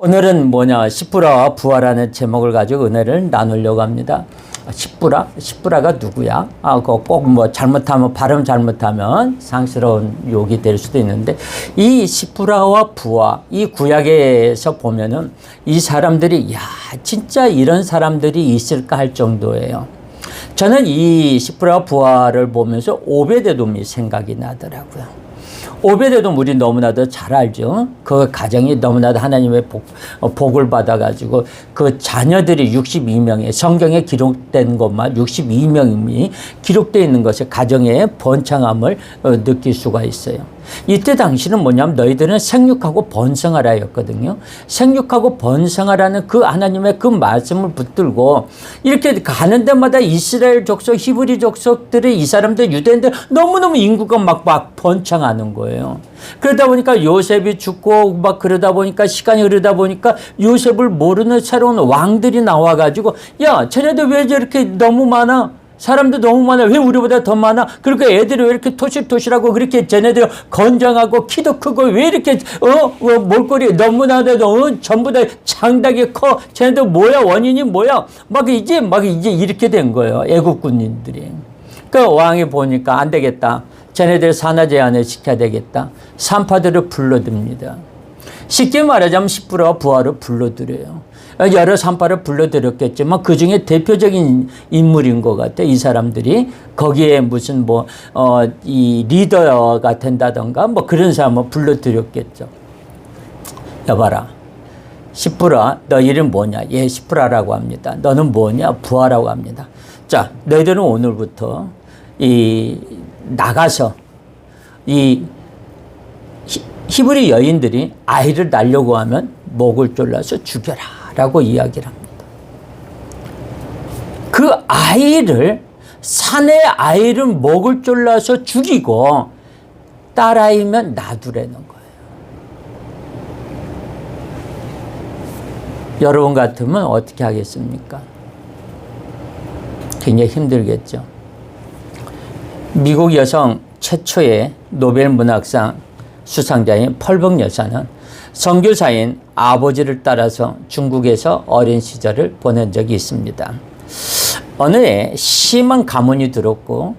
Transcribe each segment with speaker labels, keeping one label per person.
Speaker 1: 오늘은 시브라와 부하라는 제목을 가지고 은혜를 나누려고 합니다. 시브라? 시브라가 누구야? 그거 꼭 잘못하면, 발음 잘못하면 상스러운 욕이 될 수도 있는데, 이 시브라와 부하, 이 구약에서 보면은 이 사람들이, 진짜 이런 사람들이 있을까 할 정도예요. 저는 이 시브라와 부하를 보면서 오베데돔이 생각이 나더라고요. 오베데돔 우리 너무나도 잘 알죠. 그 가정이 너무나도 하나님의 복을 받아가지고 그 자녀들이 62명의 성경에 기록된 것만 62명이 기록되어 있는 것에 가정의 번창함을 느낄 수가 있어요. 이때 당시는 뭐냐면 너희들은 생육하고 번성하라였거든요. 생육하고 번성하라는 그 하나님의 그 말씀을 붙들고 이렇게 가는 데마다 이스라엘 족속, 히브리 족속들의 이 사람들, 유대인들 너무너무 인구가 막 번창하는 거예요. 그러다 보니까 요셉이 죽고 막 그러다 보니까 시간이 흐르다 보니까 요셉을 모르는 새로운 왕들이 나와가지고 쟤네들 왜 저렇게 너무 많아? 사람도 너무 많아. 왜 우리보다 더 많아? 그러니까 애들이 왜 이렇게 토실토실하고 그렇게 쟤네들 건장하고 키도 크고 왜 이렇게 몰골이 너무나도 전부 다 장닭이 커. 쟤네들 뭐야? 원인이 뭐야? 막 이제 이렇게 된 거예요. 애국 군인들이. 그 왕이 보니까 안 되겠다. 쟤네들 산하 제한을 시켜야 되겠다. 산파들을 불러듭니다. 쉽게 말하자면 시브라와 부하를 불러들여요. 여러 산파를 불러들였겠지만 그 중에 대표적인 인물인 것 같아요. 이 사람들이 거기에 무슨 이 리더가 된다던가 그런 사람을 불러들였겠죠. 여봐라. 시브라, 너 이름 뭐냐? 예, 시브라라고 합니다. 너는 뭐냐? 부하라고 합니다. 자, 너희들은 오늘부터 나가서 히브리 여인들이 아이를 낳으려고 하면 목을 졸라서 죽여라 라고 이야기를 합니다. 그 아이를, 산의 아이를 목을 졸라서 죽이고 딸아이면 놔두라는 거예요. 여러분 같으면 어떻게 하겠습니까? 굉장히 힘들겠죠. 미국 여성 최초의 노벨 문학상 수상자인 펄벅 여사는 선교사인 아버지를 따라서 중국에서 어린 시절을 보낸 적이 있습니다. 어느 해 심한 가뭄이 들었고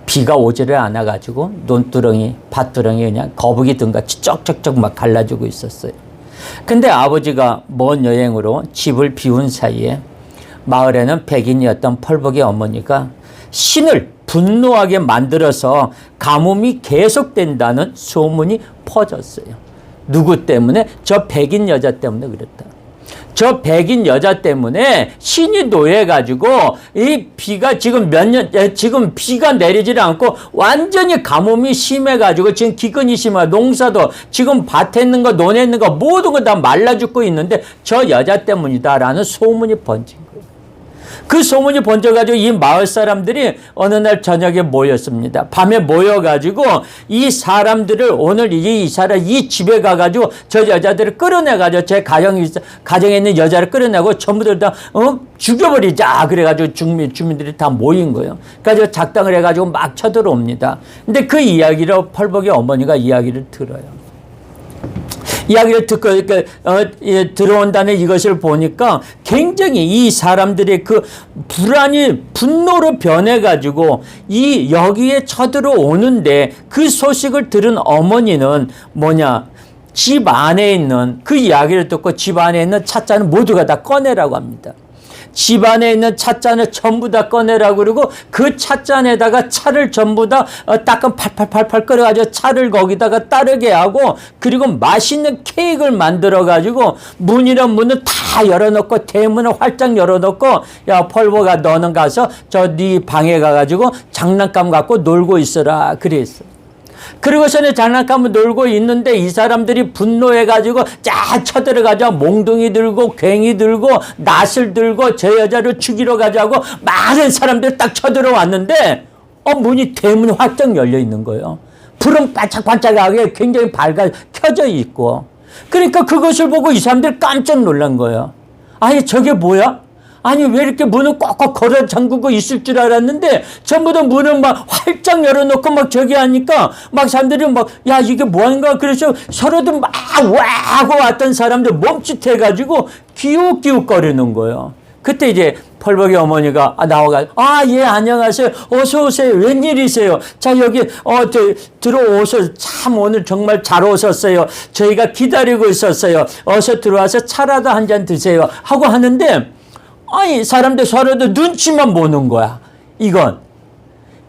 Speaker 1: 비가 오지를 않아가지고 논두렁이, 밭두렁이 그냥 거북이 등같이 쩍쩍쩍 막 갈라지고 있었어요. 근데 아버지가 먼 여행으로 집을 비운 사이에 마을에는 백인이었던 펄벅의 어머니가 신을 분노하게 만들어서 가뭄이 계속된다는 소문이 퍼졌어요. 누구 때문에? 저 백인 여자 때문에 그랬다. 저 백인 여자 때문에 신이 노해가지고 이 비가 지금 지금 비가 내리질 않고 완전히 가뭄이 심해가지고 지금 기근이 심해. 농사도 지금 밭에 있는 거, 논에 있는 거 모든 거 다 말라 죽고 있는데 저 여자 때문이다라는 소문이 번진 거예요. 그 소문이 번져가지고 이 마을 사람들이 어느 날 저녁에 모였습니다. 밤에 모여가지고 이 사람들을 오늘 이 집에 가가지고 저 여자들을 끌어내가지고 제 가정에 있는 여자를 끌어내고 전부들 다 죽여버리자. 그래가지고 주민들이 다 모인 거예요. 그래서 작당을 해가지고 막 쳐들어옵니다. 근데 그 이야기를 펄벅의 어머니가 이야기를 들어요. 이야기를 듣고 들어온다는 이것을 보니까 굉장히 이 사람들의 그 불안이 분노로 변해가지고 여기에 쳐들어오는데 그 소식을 들은 어머니는 집 안에 있는 그 이야기를 듣고 집 안에 있는 찻잔을 모두가 다 꺼내라고 합니다. 집 안에 있는 찻잔을 전부 다 꺼내라고 그러고 그 찻잔에다가 차를 전부 다 따끔 팔팔팔팔 끓여가지고 차를 거기다가 따르게 하고 그리고 맛있는 케이크를 만들어가지고 문이란 문을 다 열어놓고 대문을 활짝 열어놓고 야 펄보가 너는 가서 네 방에 가가지고 장난감 갖고 놀고 있어라 그랬어. 그리고서는 장난감을 놀고 있는데 이 사람들이 분노해가지고 쫙 쳐들어가자 몽둥이 들고 괭이 들고 낫을 들고 저 여자를 죽이러 가자고 많은 사람들이 딱 쳐들어왔는데 문이 대문이 활짝 열려 있는 거예요. 불은 반짝반짝하게 굉장히 켜져 있고 그러니까 그것을 보고 이 사람들이 깜짝 놀란 거예요. 아니 저게 뭐야? 아니 왜 이렇게 문을 꼭꼭 걸어 잠그고 있을 줄 알았는데 전부 다 문을 막 활짝 열어놓고 막 저기 하니까 막 사람들이 막 야 이게 뭐하는가 그래서 서로도 막 와 하고 왔던 사람들 멈칫해가지고 기웃기웃거리는 거예요. 그때 이제 펄벅이 어머니가 나와가지고 예 안녕하세요 어서 오세요 웬일이세요 자 여기 들어오셔서 참 오늘 정말 잘 오셨어요 저희가 기다리고 있었어요 어서 들어와서 차라도 한 잔 드세요 하고 하는데 아니 사람들 서로도 눈치만 보는 거야.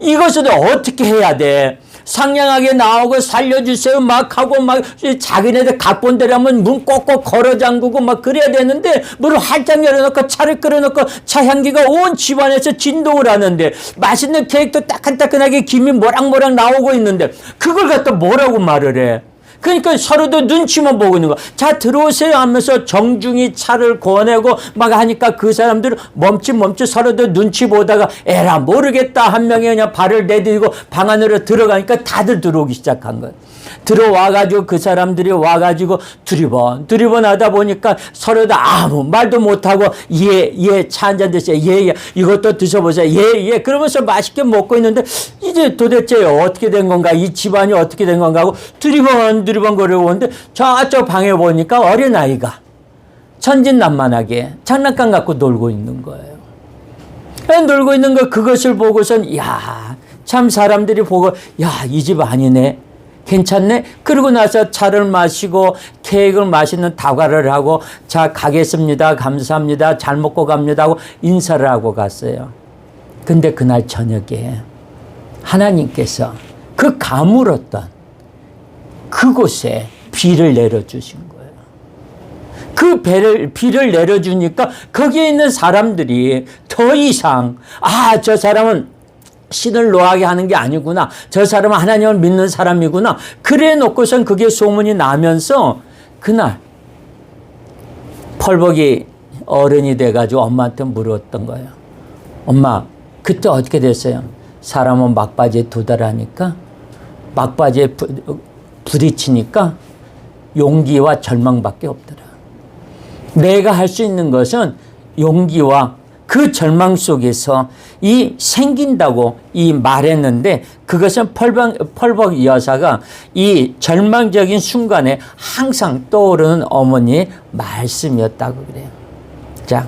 Speaker 1: 이것을 어떻게 해야 돼? 상냥하게 나오고 살려주세요 막 하고 막 자기네들 각본대로면 문 꼭꼭 걸어 잠그고 막 그래야 되는데 문을 활짝 열어놓고 차를 끓여놓고 차 향기가 온 집안에서 진동을 하는데 맛있는 케이크도 따끈따끈하게 김이 모락모락 나오고 있는데 그걸 갖다 뭐라고 말을 해? 그러니까 서로도 눈치만 보고 있는 거야. 자 들어오세요 하면서 정중히 차를 권하고 막 하니까 그 사람들은 멈칫 서로도 눈치 보다가 에라 모르겠다 한 명이 그냥 발을 내디디고 방 안으로 들어가니까 다들 들어오기 시작한 거예요. 들어와가지고 그 사람들이 와가지고 두리번 하다 보니까 서로도 아무 말도 못하고 예 차 한잔 드세요 예 이것도 드셔보세요 예 그러면서 맛있게 먹고 있는데 이제 도대체 어떻게 된 건가 이 집안이 어떻게 된 건가 하고 두리번 거리고 오는데 저쪽 방에 보니까 어린아이가 천진난만하게 장난감 갖고 놀고 있는 거예요. 놀고 있는 거 그것을 보고선 참 사람들이 보고 이 집 아니네 괜찮네? 그러고 나서 차를 마시고 케이크를 맛있는 다과를 하고 자 가겠습니다 감사합니다 잘 먹고 갑니다 하고 인사를 하고 갔어요. 근데 그날 저녁에 하나님께서 그 가물었던 그곳에 비를 내려주신 거예요. 그 비를 내려주니까 거기에 있는 사람들이 더 이상 저 사람은 신을 노하게 하는 게 아니구나. 저 사람은 하나님을 믿는 사람이구나. 그래 놓고선 그게 소문이 나면서 그날 펄벅이 어른이 돼가지고 엄마한테 물었던 거예요. 엄마 그때 어떻게 됐어요? 사람은 막바지에 도달하니까 막바지에 부딪히니까 용기와 절망밖에 없더라. 내가 할 수 있는 것은 용기와 그 절망 속에서 생긴다고 말했는데 그것은 펄벅 여사가 이 절망적인 순간에 항상 떠오르는 어머니의 말씀이었다고 그래요. 자,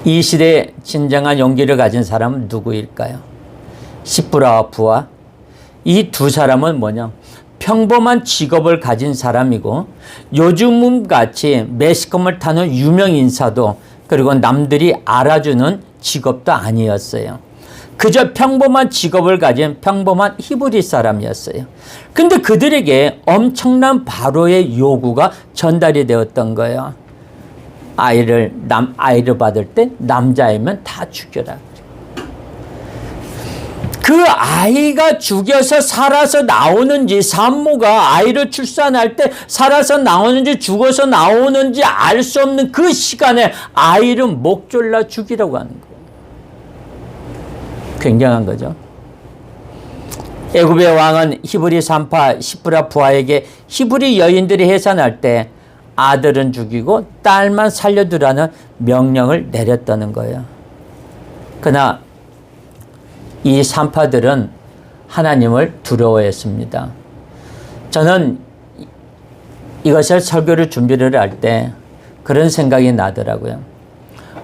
Speaker 1: 이 시대에 진정한 용기를 가진 사람은 누구일까요? 시프라와 부하. 이 두 사람은 뭐냐? 평범한 직업을 가진 사람이고 요즘 같이 매스컴을 타는 유명 인사도 그리고 남들이 알아주는 직업도 아니었어요. 그저 평범한 직업을 가진 평범한 히브리 사람이었어요. 근데 그들에게 엄청난 바로의 요구가 전달이 되었던 거예요. 아이를 받을 때 남자이면 다 죽여라. 그 아이가 죽여서 살아서 나오는지 산모가 아이를 출산할 때 살아서 나오는지 죽어서 나오는지 알 수 없는 그 시간에 아이를 목 졸라 죽이라고 하는 거예요. 굉장한 거죠. 애굽의 왕은 히브리 산파 시프라 부하에게 히브리 여인들이 해산할 때 아들은 죽이고 딸만 살려두라는 명령을 내렸다는 거예요. 그러나 이 산파들은 하나님을 두려워했습니다. 저는 이것을 설교를 준비를 할 때 그런 생각이 나더라고요.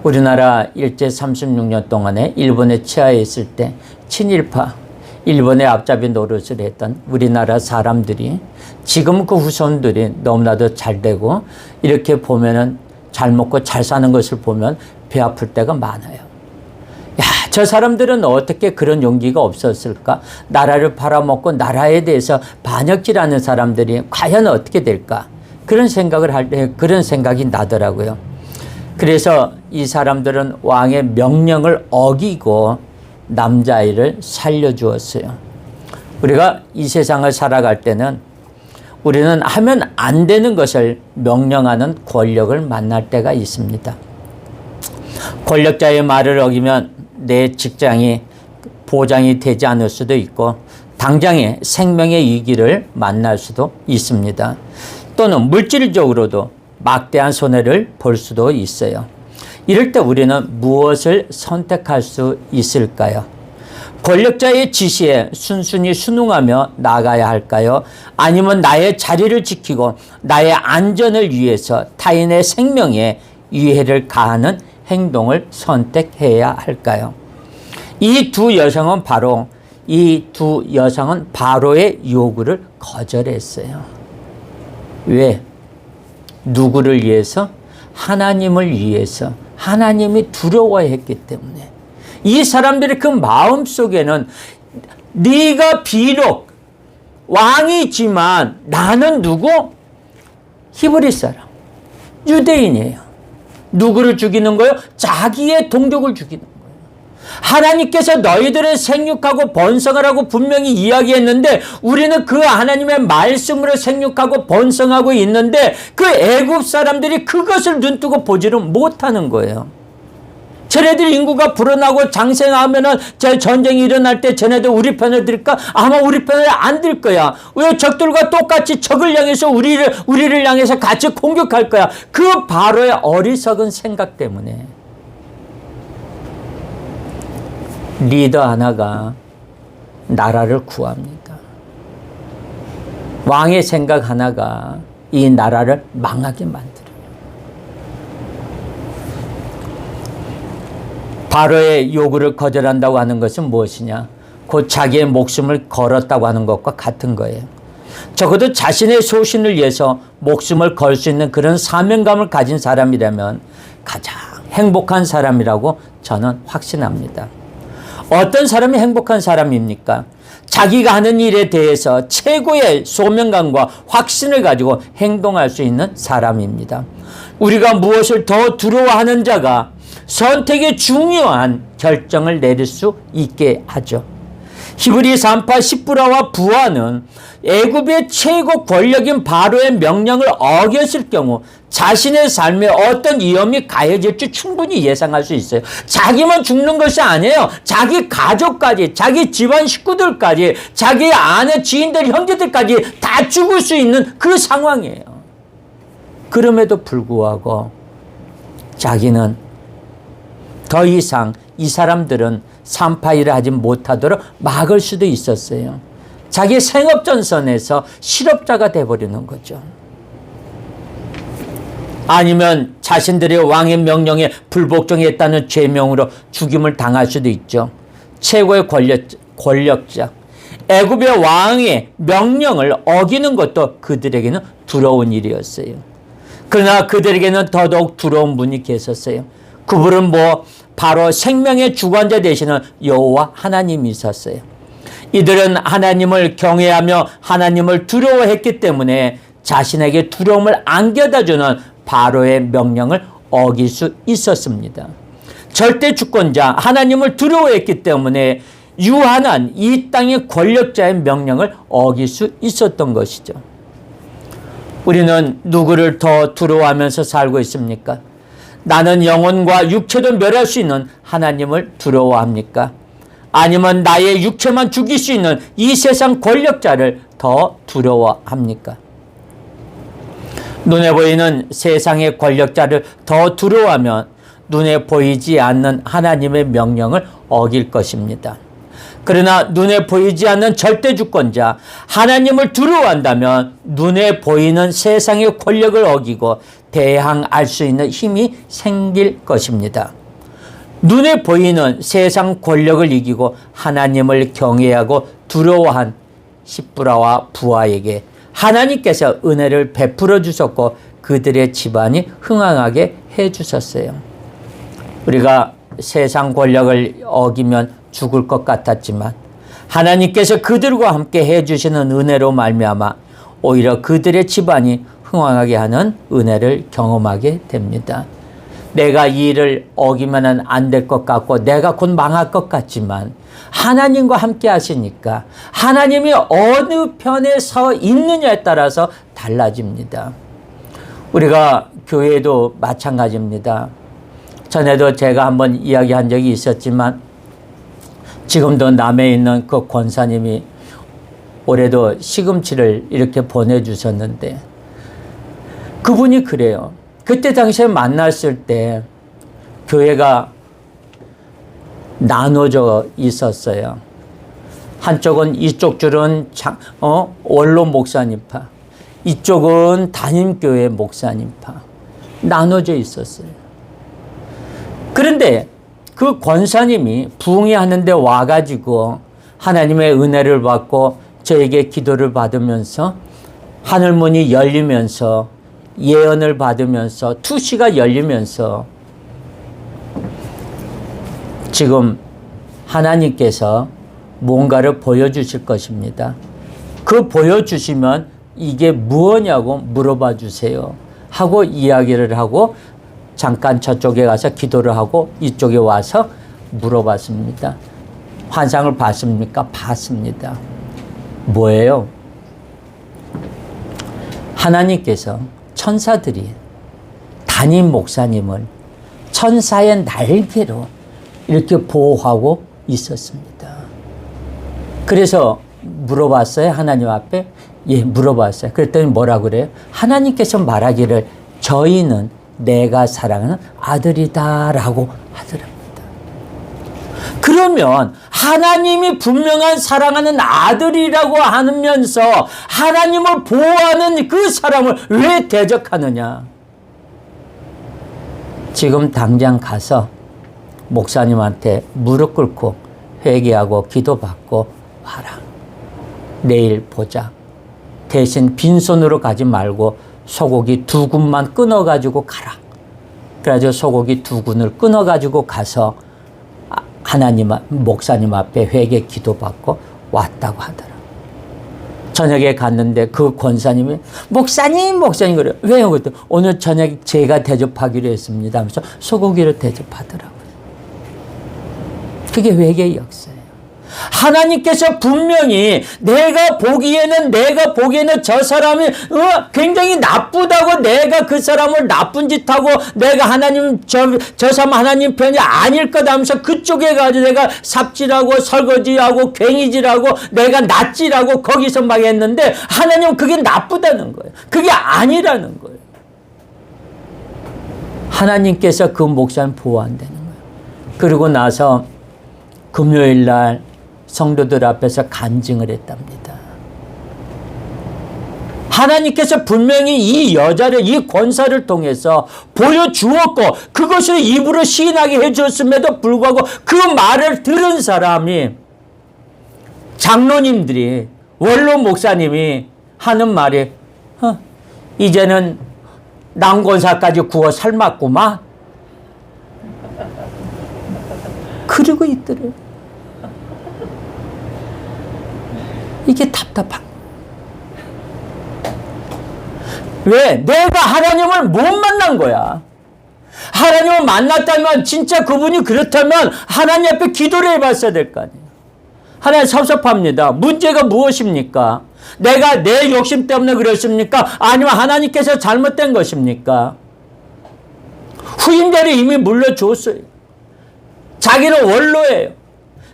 Speaker 1: 우리나라 일제 36년 동안에 일본에 치하에 있을 때 친일파, 일본의 앞잡이 노릇을 했던 우리나라 사람들이 지금 그 후손들이 너무나도 잘 되고 이렇게 보면은 잘 먹고 잘 사는 것을 보면 배 아플 때가 많아요. 저 사람들은 어떻게 그런 용기가 없었을까? 나라를 팔아먹고 나라에 대해서 반역질하는 사람들이 과연 어떻게 될까? 그런 생각을 할 때 그런 생각이 나더라고요. 그래서 이 사람들은 왕의 명령을 어기고 남자아이를 살려주었어요. 우리가 이 세상을 살아갈 때는 우리는 하면 안 되는 것을 명령하는 권력을 만날 때가 있습니다. 권력자의 말을 어기면 내 직장이 보장이 되지 않을 수도 있고 당장의 생명의 위기를 만날 수도 있습니다. 또는 물질적으로도 막대한 손해를 볼 수도 있어요. 이럴 때 우리는 무엇을 선택할 수 있을까요? 권력자의 지시에 순순히 순응하며 나가야 할까요? 아니면 나의 자리를 지키고 나의 안전을 위해서 타인의 생명에 위해를 가하는 행동을 선택해야 할까요? 이 두 여성은 바로의 요구를 거절했어요. 왜? 누구를 위해서? 하나님을 위해서. 하나님이 두려워했기 때문에. 이 사람들의 그 마음속에는 네가 비록 왕이지만 나는 누구? 히브리 사람, 유대인이에요. 누구를 죽이는 거예요? 자기의 동족을 죽이는 거예요. 하나님께서 너희들은 생육하고 번성하라고 분명히 이야기했는데 우리는 그 하나님의 말씀으로 생육하고 번성하고 있는데 그 애굽 사람들이 그것을 눈뜨고 보지를 못하는 거예요. 쟤네들 인구가 불어나고 장생하면은 전쟁이 일어날 때 쟤네들 우리 편을 들까? 아마 우리 편을 안 들 거야. 왜 적들과 똑같이 적을 향해서 우리를 향해서 같이 공격할 거야. 그 바로의 어리석은 생각 때문에 리더 하나가 나라를 구합니다. 왕의 생각 하나가 이 나라를 망하게 만들어요. 바로의 요구를 거절한다고 하는 것은 무엇이냐? 곧 자기의 목숨을 걸었다고 하는 것과 같은 거예요. 적어도 자신의 소신을 위해서 목숨을 걸 수 있는 그런 사명감을 가진 사람이라면 가장 행복한 사람이라고 저는 확신합니다. 어떤 사람이 행복한 사람입니까? 자기가 하는 일에 대해서 최고의 소명감과 확신을 가지고 행동할 수 있는 사람입니다. 우리가 무엇을 더 두려워하는 자가 선택의 중요한 결정을 내릴 수 있게 하죠. 히브리 산파 십부라와 부하는 애굽의 최고 권력인 바로의 명령을 어겼을 경우 자신의 삶에 어떤 위험이 가해질지 충분히 예상할 수 있어요. 자기만 죽는 것이 아니에요. 자기 가족까지, 자기 집안 식구들까지, 자기 아내, 지인들, 형제들까지 다 죽을 수 있는 그 상황이에요. 그럼에도 불구하고 자기는 더 이상 이 사람들은 산파 일을 하지 못하도록 막을 수도 있었어요. 자기 생업전선에서 실업자가 돼버리는 거죠. 아니면 자신들의 왕의 명령에 불복종했다는 죄명으로 죽임을 당할 수도 있죠. 최고의 권력자. 애굽의 왕의 명령을 어기는 것도 그들에게는 두려운 일이었어요. 그러나 그들에게는 더더욱 두려운 분이 계셨어요. 그분은 바로 생명의 주관자 되시는 여호와 하나님이 있었어요. 이들은 하나님을 경외하며 하나님을 두려워했기 때문에 자신에게 두려움을 안겨다주는 바로의 명령을 어길 수 있었습니다. 절대 주권자 하나님을 두려워했기 때문에 유한한 이 땅의 권력자의 명령을 어길 수 있었던 것이죠. 우리는 누구를 더 두려워하면서 살고 있습니까? 나는 영혼과 육체도 멸할 수 있는 하나님을 두려워합니까? 아니면 나의 육체만 죽일 수 있는 이 세상 권력자를 더 두려워합니까? 눈에 보이는 세상의 권력자를 더 두려워하면 눈에 보이지 않는 하나님의 명령을 어길 것입니다. 그러나 눈에 보이지 않는 절대주권자 하나님을 두려워한다면 눈에 보이는 세상의 권력을 어기고 대항할 수 있는 힘이 생길 것입니다. 눈에 보이는 세상 권력을 이기고 하나님을 경외하고 두려워한 십부라와 부하에게 하나님께서 은혜를 베풀어 주셨고 그들의 집안이 흥황하게 해 주셨어요. 우리가 세상 권력을 어기면 죽을 것 같았지만 하나님께서 그들과 함께 해 주시는 은혜로 말미암아 오히려 그들의 집안이 흥황하게 하는 은혜를 경험하게 됩니다. 내가 이 일을 어기면 안 될 것 같고 내가 곧 망할 것 같지만 하나님과 함께 하시니까 하나님이 어느 편에 서 있느냐에 따라서 달라집니다. 우리가 교회도 마찬가지입니다. 전에도 제가 한번 이야기한 적이 있었지만 지금도 남해 있는 그 권사님이 올해도 시금치를 이렇게 보내주셨는데 그분이 그래요. 그때 당시에 만났을 때 교회가 나눠져 있었어요. 한쪽은 이쪽 줄은 원로 목사님파, 이쪽은 담임교회 목사님파 나눠져 있었어요. 그런데 그 권사님이 부흥회 하는데 와가지고 하나님의 은혜를 받고 저에게 기도를 받으면서 하늘문이 열리면서 예언을 받으면서 투시가 열리면서 지금 하나님께서 뭔가를 보여주실 것입니다. 그 보여주시면 이게 무엇냐고 물어봐 주세요 하고 이야기를 하고 잠깐 저쪽에 가서 기도를 하고 이쪽에 와서 물어봤습니다. 환상을 봤습니까? 봤습니다. 뭐예요? 하나님께서 천사들이 담임 목사님을 천사의 날개로 이렇게 보호하고 있었습니다. 그래서 물어봤어요. 하나님 앞에. 예, 물어봤어요. 그랬더니 뭐라 그래요? 하나님께서 말하기를 저희는 내가 사랑하는 아들이다라고 하더랍니다. 그러면 하나님이 분명한 사랑하는 아들이라고 하면서 하나님을 보호하는 그 사람을 왜 대적하느냐? 지금 당장 가서 목사님한테 무릎 꿇고 회개하고 기도받고 와라. 내일 보자. 대신 빈손으로 가지 말고 소고기 2군만 끊어가지고 가라. 그래가지고 소고기 2군을 끊어가지고 가서 목사님 앞에 회개 기도받고 왔다고 하더라. 저녁에 갔는데 그 권사님이 목사님 그래요. 왜요? 그랬더니 오늘 저녁 제가 대접하기로 했습니다 하면서 소고기를 대접하더라고요. 그게 회개의 역사예요. 하나님께서 분명히 내가 보기에는 저 사람이 굉장히 나쁘다고 내가 그 사람을 나쁜 짓 하고 내가 하나님 저 사람 하나님 편이 아닐 거다 하면서 그쪽에 가서 내가 삽질하고 설거지하고 괭이질하고 내가 낫질하고 거기서 막 했는데 하나님은 그게 나쁘다는 거예요. 그게 아니라는 거예요. 하나님께서 그 목사님 보호한다는 거예요. 그러고 나서 금요일 날 성도들 앞에서 간증을 했답니다. 하나님께서 분명히 이 여자를, 이 권사를 통해서 보여주었고 그것을 입으로 시인하게 해주었음에도 불구하고 그 말을 들은 사람이 장로님들이, 원로 목사님이 하는 말이 이제는 남권사까지 구워 삶았구만. 그러고 있더래요. 이게 답답한 왜? 내가 하나님을 못 만난 거야. 하나님을 만났다면 진짜 그분이 그렇다면 하나님 앞에 기도를 해봤어야 될 거 아니에요. 하나님 섭섭합니다. 문제가 무엇입니까? 내가 내 욕심 때문에 그랬습니까? 아니면 하나님께서 잘못된 것입니까? 후임자를 이미 물려줬어요. 자기는 원로예요.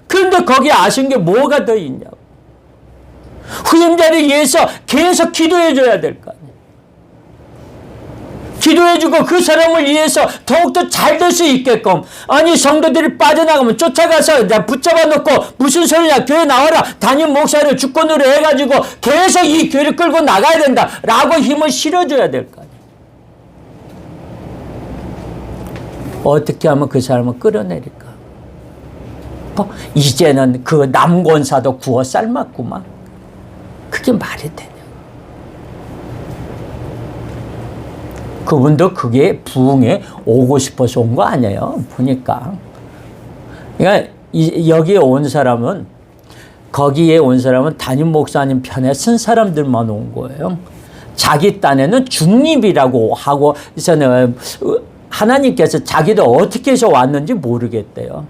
Speaker 1: 그런데 거기에 아쉬운 게 뭐가 더 있냐고. 후임자를 위해서 계속 기도해줘야 될 거 아니에요. 기도해주고 그 사람을 위해서 더욱더 잘 될 수 있게끔. 아니 성도들이 빠져나가면 쫓아가서 붙잡아 놓고 무슨 소리냐, 교회 나와라, 담임 목사를 주권으로 해가지고 계속 이 교회를 끌고 나가야 된다 라고 힘을 실어줘야 될 거 아니에요. 어떻게 하면 그 사람을 끌어내릴까? 이제는 그 남권사도 구워 삶았구만. 그게 말이 되냐. 그분도 그게 부흥에 오고 싶어서 온 거 아니에요. 보니까. 그러니까 여기에 온 사람은, 거기에 온 사람은 담임 목사님 편에 쓴 사람들만 온 거예요. 자기 딴에는 중립이라고 하고 있었는데 하나님께서 자기도 어떻게 해서 왔는지 모르겠대요.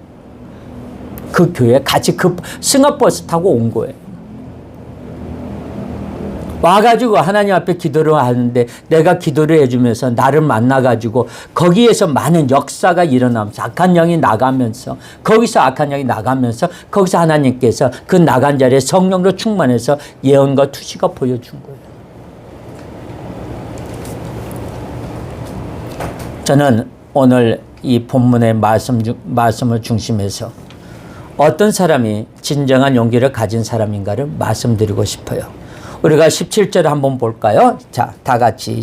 Speaker 1: 그 교회에 같이 그 승합버스 타고 온 거예요. 와가지고 하나님 앞에 기도를 하는데 내가 기도를 해주면서 나를 만나가지고 거기에서 많은 역사가 일어나면서 악한 영이 나가면서 거기서 악한 영이 나가면서 거기서 하나님께서 그 나간 자리에 성령으로 충만해서 예언과 투시가 보여준 거예요. 저는 오늘 이 본문의 말씀을 중심해서 어떤 사람이 진정한 용기를 가진 사람인가를 말씀드리고 싶어요. 우리가 17절을 한번 볼까요? 자, 다 같이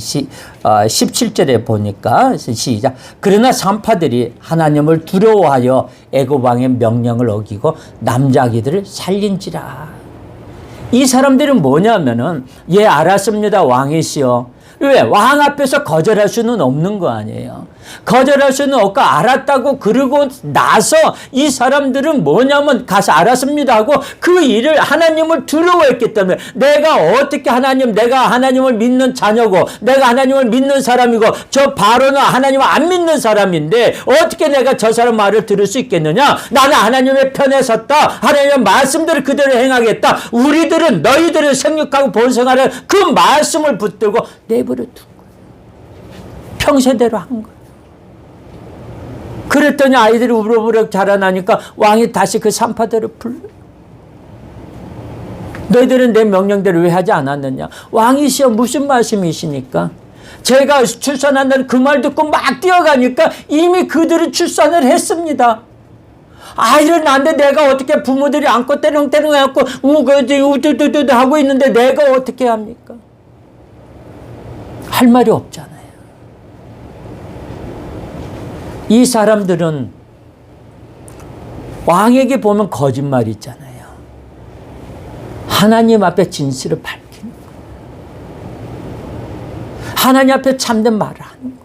Speaker 1: 17절에 보니까 시작. 그러나 산파들이 하나님을 두려워하여 애굽 왕의 명령을 어기고 남자아기들을 살린지라. 이 사람들은 뭐냐면은 예, 알았습니다, 왕이시여. 왜? 왕 앞에서 거절할 수는 없는 거 아니에요. 거절할 수는 없고 알았다고 그러고 나서 이 사람들은 뭐냐면 가서 알았습니다 하고 그 일을 하나님을 두려워했기 때문에 내가 어떻게 내가 하나님을 믿는 자녀고 내가 하나님을 믿는 사람이고 저 바로는 하나님을 안 믿는 사람인데 어떻게 내가 저 사람 말을 들을 수 있겠느냐. 나는 하나님의 편에 섰다. 하나님의 말씀대로 그대로 행하겠다. 우리들은 너희들을 생육하고 번성하는 그 말씀을 붙들고 내버려 둔 거예요. 평세대로 한 거예요. 그랬더니 아이들이 우럭우럭 자라나니까 왕이 다시 그 산파들을 불러. 너희들은 내 명령대로 왜 하지 않았느냐. 왕이시여 무슨 말씀이시니까. 제가 출산한다는 그 말 듣고 막 뛰어가니까 이미 그들은 출산을 했습니다. 아이를 낳는데 내가 어떻게 부모들이 안고 떼렁떼렁 해갖고 우두두두 하고 있는데 내가 어떻게 합니까. 할 말이 없잖아요. 이 사람들은 왕에게 보면 거짓말이 있잖아요. 하나님 앞에 진실을 밝히는 거예요. 하나님 앞에 참된 말을 하는 거예요.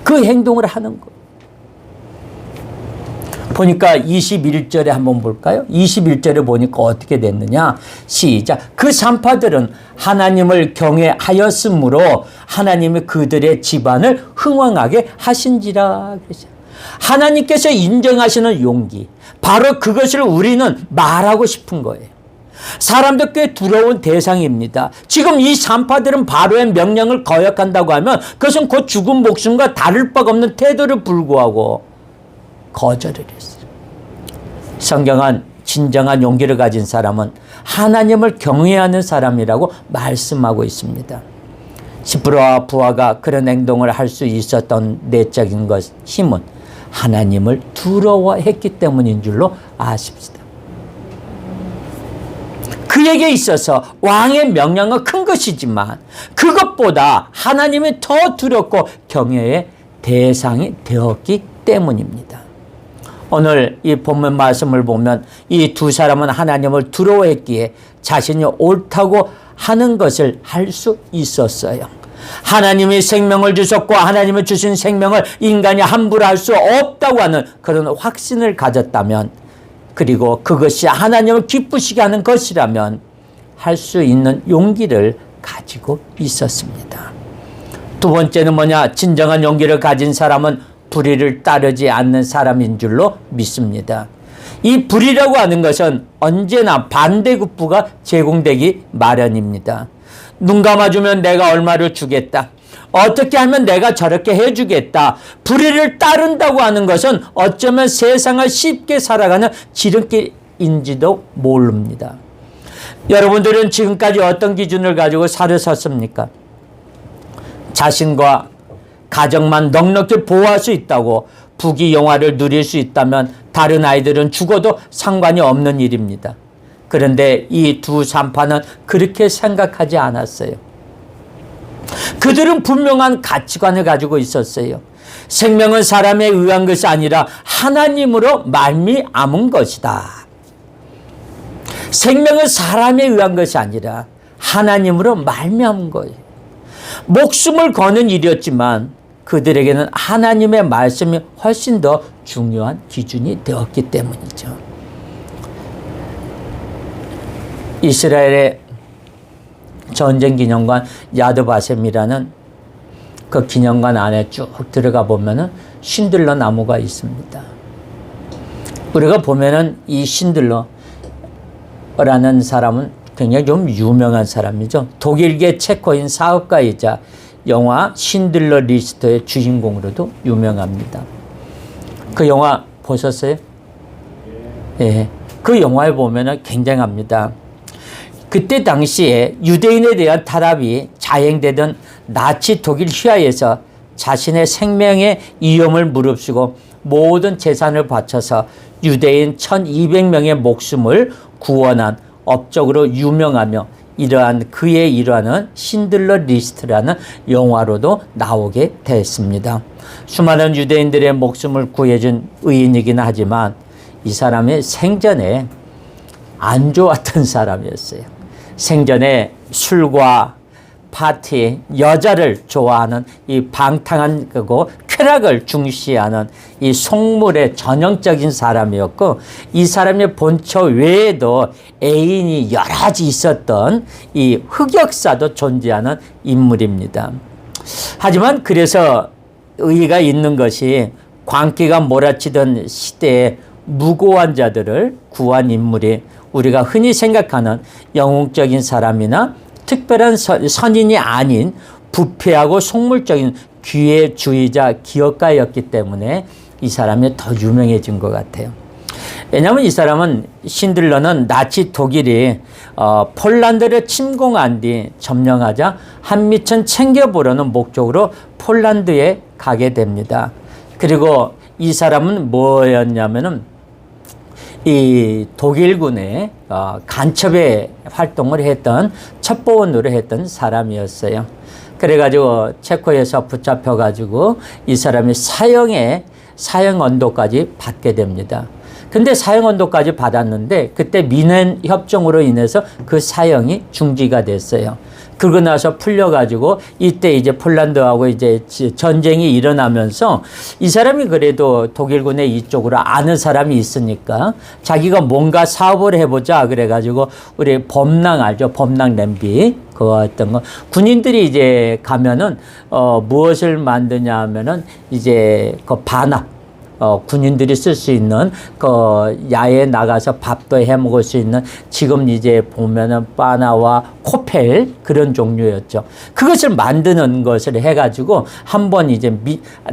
Speaker 1: 그 행동을 하는 거예요. 보니까 21절에 한번 볼까요? 21절에 보니까 어떻게 됐느냐. 시작. 그 산파들은 하나님을 경외하였으므로 하나님이 그들의 집안을 흥왕하게 하신지라. 하나님께서 인정하시는 용기, 바로 그것을 우리는 말하고 싶은 거예요. 사람들 꽤 두려운 대상입니다. 지금 이 산파들은 바로의 명령을 거역한다고 하면 그것은 곧 죽은 목숨과 다를 바가 없는 태도를 불구하고 거절을 했어요. 성경은 진정한 용기를 가진 사람은 하나님을 경외하는 사람이라고 말씀하고 있습니다. 시므로와 부하가 그런 행동을 할 수 있었던 내적인 힘은 하나님을 두려워했기 때문인 줄로 아십시다. 그에게 있어서 왕의 명령은 큰 것이지만 그것보다 하나님이 더 두렵고 경외의 대상이 되었기 때문입니다. 오늘 이 본문 말씀을 보면 이 두 사람은 하나님을 두려워했기에 자신이 옳다고 하는 것을 할 수 있었어요. 하나님이 생명을 주셨고 하나님이 주신 생명을 인간이 함부로 할 수 없다고 하는 그런 확신을 가졌다면, 그리고 그것이 하나님을 기쁘시게 하는 것이라면 할 수 있는 용기를 가지고 있었습니다. 두 번째는 뭐냐? 진정한 용기를 가진 사람은 불의를 따르지 않는 사람인 줄로 믿습니다. 이 불의라고 하는 것은 언제나 반대급부가 제공되기 마련입니다. 눈 감아주면 내가 얼마를 주겠다. 어떻게 하면 내가 저렇게 해주겠다. 불의를 따른다고 하는 것은 어쩌면 세상을 쉽게 살아가는 지름길인지도 모릅니다. 여러분들은 지금까지 어떤 기준을 가지고 살을 섰습니까? 자신과 가정만 넉넉히 보호할 수 있다고 부귀 영화를 누릴 수 있다면 다른 아이들은 죽어도 상관이 없는 일입니다. 그런데 이 두 산파는 그렇게 생각하지 않았어요. 그들은 분명한 가치관을 가지고 있었어요. 생명은 사람에 의한 것이 아니라 하나님으로 말미암은 것이다. 생명은 사람에 의한 것이 아니라 하나님으로 말미암은 거예요. 목숨을 거는 일이었지만 그들에게는 하나님의 말씀이 훨씬 더 중요한 기준이 되었기 때문이죠. 이스라엘의 전쟁 기념관 야드바셈이라는 그 기념관 안에 쭉 들어가 보면은 신들러 나무가 있습니다. 우리가 보면은 이 신들러라는 사람은 굉장히 좀 유명한 사람이죠. 독일계 체코인 사업가이자 영화 신들러 리스트의 주인공으로도 유명합니다. 그 영화 보셨어요? 예. 그 영화에 보면은 굉장합니다. 그때 당시에 유대인에 대한 탄압이 자행되던 나치 독일 휘하에서 자신의 생명의 위험을 무릅쓰고 모든 재산을 바쳐서 유대인 1200명의 목숨을 구원한 업적으로 유명하며 이러한 그의 일화는 신들러 리스트라는 영화로도 나오게 됐습니다. 수많은 유대인들의 목숨을 구해준 의인이긴 하지만 이 사람이 생전에 안 좋았던 사람이었어요. 생전에 술과 파티, 여자를 좋아하는 이 방탕한 그고 쾌락을 중시하는 이 속물의 전형적인 사람이었고, 이 사람의 본처 외에도 애인이 여러 가지 있었던 이 흑역사도 존재하는 인물입니다. 하지만 그래서 의의가 있는 것이 광기가 몰아치던 시대에 무고한 자들을 구한 인물이 우리가 흔히 생각하는 영웅적인 사람이나 특별한 선인이 아닌 부패하고 속물적인 기회주의자 기업가였기 때문에 이 사람이 더 유명해진 것 같아요. 왜냐하면 이 사람은 신들러는 나치 독일이 폴란드를 침공한 뒤 점령하자 한미천 챙겨보려는 목적으로 폴란드에 가게 됩니다. 그리고 이 사람은 뭐였냐면은 이 독일군의 간첩의 활동을 했던 첩보원으로 했던 사람이었어요. 그래가지고 체코에서 붙잡혀가지고 이 사람이 사형 언도까지 받게 됩니다. 근데 사형 언도까지 받았는데 그때 미넨 협정으로 인해서 그 사형이 중지가 됐어요. 그러고 나서 풀려가지고 이때 이제 폴란드하고 이제 전쟁이 일어나면서 이 사람이 그래도 독일군의 이쪽으로 아는 사람이 있으니까 자기가 뭔가 사업을 해보자 그래가지고 우리 범랑 알죠? 범랑 냄비 그거 어떤 거 군인들이 이제 가면은 무엇을 만드냐 하면은 이제 그 반합 군인들이 쓸 수 있는 그 야외에 나가서 밥도 해 먹을 수 있는 지금 이제 보면은 바나와 코펠 그런 종류였죠. 그것을 만드는 것을 해가지고 한번 이제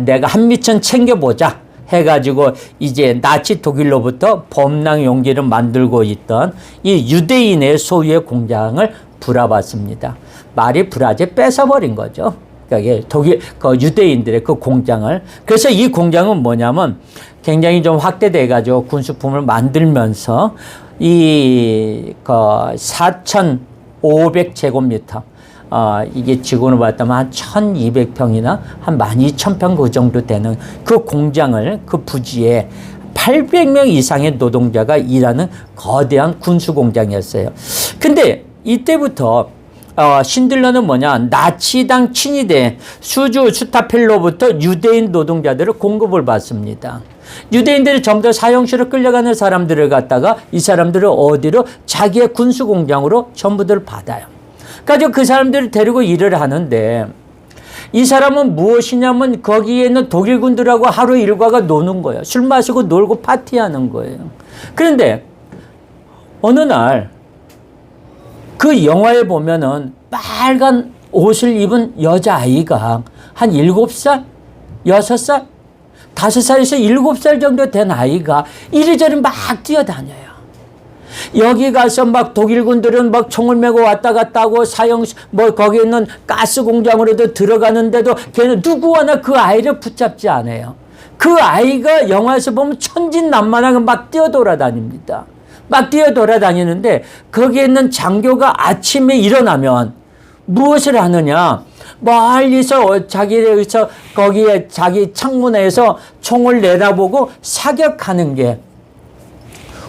Speaker 1: 내가 한미천 챙겨보자 해가지고 이제 나치 독일로부터 범랑 용기를 만들고 있던 이 유대인의 소유의 공장을 불화봤습니다. 말이 불화제 뺏어버린 거죠. 그러니까 독일 그 유대인들의 그 공장을. 그래서 이 공장은 뭐냐면 굉장히 좀 확대돼 가지고 군수품을 만들면서 이 그 4,500제곱미터 이게 지구로 봤다면 한 1,200평이나 한 12,000평 그 정도 되는 그 공장을 그 부지에 800명 이상의 노동자가 일하는 거대한 군수 공장이었어요. 근데 이때부터 신들러는 뭐냐, 나치당 친위대 수주 슈타펠로부터 유대인 노동자들을 공급을 받습니다. 유대인들이 전부 다 사형실로 끌려가는 사람들을 갖다가 이 사람들을 어디로 자기의 군수 공장으로 전부들 받아요. 그래서 그 사람들을 데리고 일을 하는데 이 사람은 무엇이냐면 거기에 있는 독일군들하고 하루 일과가 노는 거예요. 술 마시고 놀고 파티하는 거예요. 그런데 어느 날 그 영화에 보면은 빨간 옷을 입은 여자아이가 한 7살, 6살, 5살에서 7살 정도 된 아이가 이리저리 막 뛰어다녀요. 여기 가서 막 독일군들은 막 총을 메고 왔다 갔다 하고 거기 있는 가스 공장으로도 들어가는데도 걔는 누구 하나 그 아이를 붙잡지 않아요. 그 아이가 영화에서 보면 천진난만하게 막 뛰어돌아다닙니다. 막 뛰어돌아다니는데 거기에 있는 장교가 아침에 일어나면 무엇을 하느냐, 멀리서 자기에서 거기에 자기 창문에서 총을 내다보고 사격하는 게,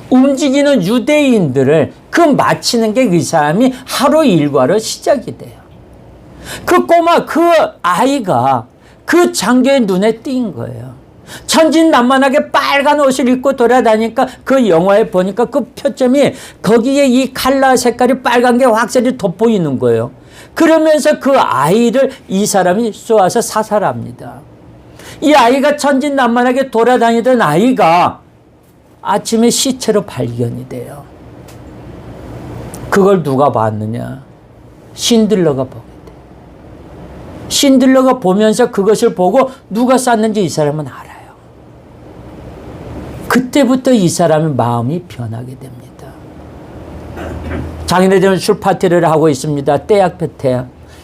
Speaker 1: 움직이는 유대인들을 그 마치는 게 그 사람이 하루 일과로 시작이 돼요. 그 꼬마 그 아이가 그 장교의 눈에 띈 거예요. 천진난만하게 빨간 옷을 입고 돌아다니까 그 영화에 보니까 그 표점이 거기에 이 칼라 색깔이 빨간 게 확실히 돋보이는 거예요. 그러면서 그 아이를 이 사람이 쏘아서 사살합니다. 이 아이가 천진난만하게 돌아다니던 아이가 아침에 시체로 발견이 돼요. 그걸 누가 봤느냐? 신들러가 보게 돼. 신들러가 보면서 그것을 보고 누가 쐈는지 이 사람은 알아요. 그때부터 이 사람의 마음이 변하게 됩니다. 자기네들은 술 파티를 하고 있습니다. 떼약볕에.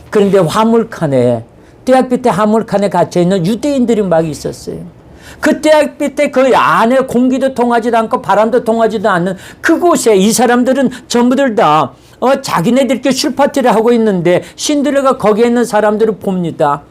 Speaker 1: 그런데 화물칸에 대학 밑에 하물칸에 갇혀있는 유대인들이 막 있었어요. 그 대학 밑에 그 안에 공기도 통하지도 않고 바람도 통하지도 않는 그곳에 이 사람들은 전부들 다 자기네들끼리 술파티를 하고 있는데 신들레가 거기에 있는 사람들을 봅니다.